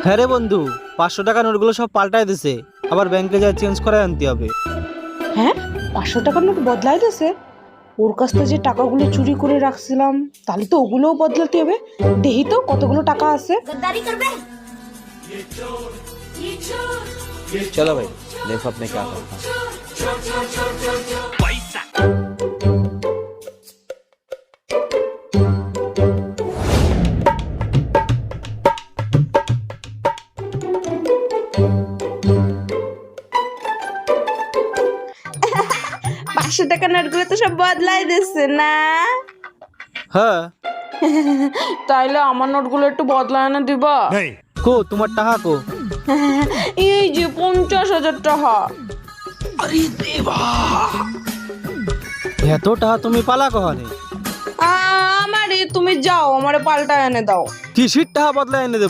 হ্যাঁ রে বন্ধু, 500 টাকা নোটগুলো সব পাল্টাই দিছে, আবার ব্যাংকে যা চেঞ্জ করে আনতে হবে। হ্যাঁ, 500 টাকার নোট বদলাই দিছে। ওর কাছ থেকে যে টাকাগুলো চুরি করে রাখছিলাম, তাহলে তো ওগুলোও বদলাতে হবে। দেখি তো কতগুলো টাকা আছে। चलो भाई, देखो अपने क्या करता है। পাঁচশো টাকার নোটগুলো তো সব বদলাই দিচ্ছে না। হ্যাঁ, তাইলে আমার নোটগুলো একটু বদলায় না দিবা? কো তোমার টাকা কো? এই যে 50,000 টাকা। এত টাকা তুমি পালা কহানে? আমারে তুমি যাও, আমারে পাল্টা এনে দাও। কিসির টাকা বদলা এনে দেবো?